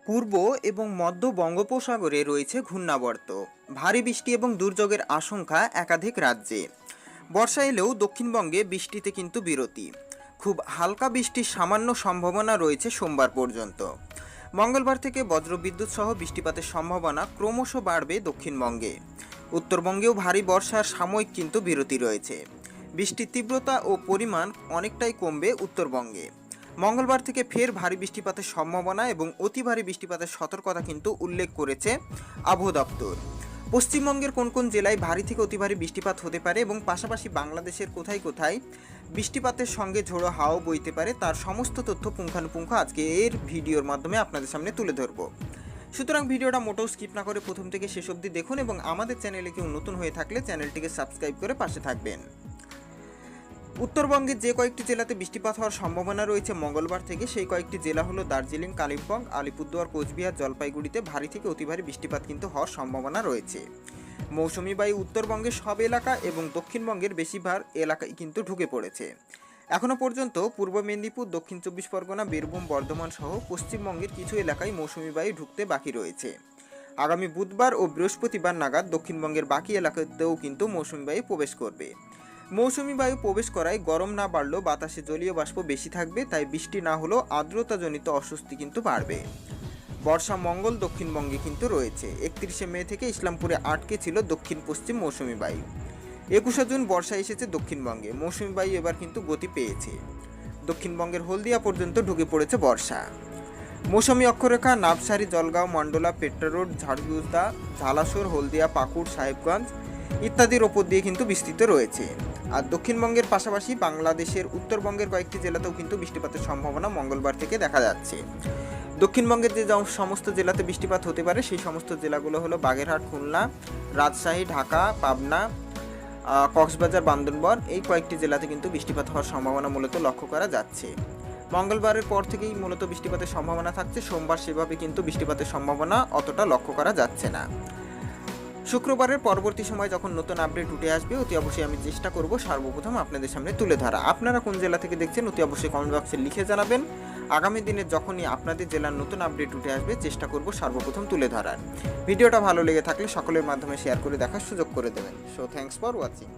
পূর্ব এবং মধ্য বঙ্গোপসাগরে রয়েছে ঘূর্ণাবর্ত। ভারী বৃষ্টি এবং দুর্যোগের আশঙ্কা একাধিক রাজ্যে। বর্ষা এলেও দক্ষিণবঙ্গে বৃষ্টিতে কিন্তু বিরতি। খুব হালকা বৃষ্টির সামান্য সম্ভাবনা রয়েছে সোমবার পর্যন্ত। মঙ্গলবার থেকে বজ্রবিদ্যুৎ সহ বৃষ্টিপাতের সম্ভাবনা ক্রমশ বাড়বে দক্ষিণবঙ্গে। উত্তরবঙ্গেও ভারী বর্ষার সাময়িক কিন্তু বিরতি রয়েছে। বৃষ্টির তীব্রতা ও পরিমাণ অনেকটাই কমবে উত্তরবঙ্গে। মঙ্গলবার থেকে ফের ভারী বৃষ্টিপাতের সম্ভাবনা এবং অতি ভারী বৃষ্টিপাতের সতর্কতা কিন্তু উল্লেখ করেছে আবহাওয়া দপ্তর। পশ্চিমবঙ্গের কোন কোন জেলায় ভারী থেকে অতি ভারী বৃষ্টিপাত হতে পারে এবং পাশাপাশি বাংলাদেশের কোথায় কোথায় বৃষ্টিপাতের সঙ্গে ঝোড়ো হাওয়া বইতে পারে তার সমস্ত তথ্য পুঙ্খানুপুঙ্খ আজকে এর ভিডিওর মাধ্যমে আপনাদের সামনে তুলে ধরবো। সুতরাং ভিডিওটা মোটেও স্কিপ না করে প্রথম থেকে শেষ অবধি দেখুন এবং আমাদের চ্যানেলে কেউ নতুন হয়ে থাকলে চ্যানেলটিকে সাবস্ক্রাইব করে পাশে থাকবেন। উত্তরবঙ্গের যে কয়েকটি জেলাতে বৃষ্টিপাত হওয়ার সম্ভাবনা রয়েছে মঙ্গলবার থেকে, সেই কয়েকটি জেলা হলো দার্জিলিং, কালিম্পং, আলিপুরদুয়ার, কোচবিহার, জলপাইগুড়িতে ভারী থেকে অতি ভারী বৃষ্টিপাত কিন্তু হওয়ার সম্ভাবনা রয়েছে। মৌসুমি বায়ু উত্তরবঙ্গের সব এলাকা এবং দক্ষিণবঙ্গের বেশিরভাগ এলাকায় কিন্তু ঢুকে পড়েছে। এখনও পর্যন্ত পূর্ব মেদিনীপুর, দক্ষিণ চব্বিশ পরগনা, বীরভূম, বর্ধমান সহ পশ্চিমবঙ্গের কিছু এলাকায় মৌসুমি বায়ু ঢুকতে বাকি রয়েছে। আগামী বুধবার ও বৃহস্পতিবার নাগাদ দক্ষিণবঙ্গের বাকি এলাকাতেও কিন্তু মৌসুমি বায়ু প্রবেশ করবে। মৌসুমি বায়ু প্রবেশ করায় গরম না বাড়লেও বাতাসে জলীয় বাষ্প বেশি থাকবে, তাই বৃষ্টি না হলেও আর্দ্রতাজনিত অস্বস্তি কিন্তু বাড়বে। বর্ষা মঙ্গল দক্ষিণবঙ্গে কিন্তু রয়েছে। 31শে মে থেকে ইসলামপুরে আটকে ছিল দক্ষিণ পশ্চিম মৌসুমি বায়ু। 21শে জুন বর্ষা এসেছে দক্ষিণবঙ্গে। মৌসুমি বায়ু এবার কিন্তু গতি পেয়েছে। দক্ষিণবঙ্গের হলদিয়া পর্যন্ত ঢুকে পড়েছে বর্ষা। মৌসুমি অক্ষরেখা নাবসারি, জলগাঁও, মন্ডলা, পেট্রা রোড, ঝাড়গুদা, ঝালাসোর, হলদিয়া, পাকুড়, সাহেবগঞ্জ ইত্যাদির ওপর দিয়ে কিন্তু বিস্তৃত রয়েছে। আর দক্ষিণবঙ্গের পাশাপাশি বাংলাদেশের উত্তরবঙ্গের কয়েকটি জেলাতেও কিন্তু বৃষ্টিপাতের সম্ভাবনা মঙ্গলবার থেকে দেখা যাচ্ছে। দক্ষিণবঙ্গের যে সমস্ত জেলাতে বৃষ্টিপাত হতে পারে সেই সমস্ত জেলাগুলো হলো বাগেরহাট, খুলনা, রাজশাহী, ঢাকা, পাবনা, কক্সবাজার, বান্দরবান, এই কয়েকটি জেলাতে কিন্তু বৃষ্টিপাত হওয়ার সম্ভাবনা মূলত লক্ষ্য করা যাচ্ছে। মঙ্গলবারের পর থেকেই মূলত বৃষ্টিপাতের সম্ভাবনা থাকছে। সোমবার সেভাবে কিন্তু বৃষ্টিপাতের সম্ভাবনা অতটা লক্ষ্য করা যাচ্ছে না। শুক্রবারের পরবর্তী সময় যখন নতুন আপডেট উঠে আসবে অতি অবশ্যই আমি চেষ্টা করব সর্বপ্রথম আপনাদের সামনে তুলে ধরা। আপনারা কোন জেলা থেকে দেখছেন অতি অবশ্যই কমেন্ট বক্সে লিখে জানাবেন। আগামী দিনে যখনই আপনাদের জেলার নতুন আপডেট উঠে আসবে চেষ্টা করব সর্বপ্রথম তুলে ধরার। ভিডিওটা ভালো লেগে থাকলে সকলের মাধ্যমে শেয়ার করে দেখার সুযোগ করে দেবেন। So thanks for watching.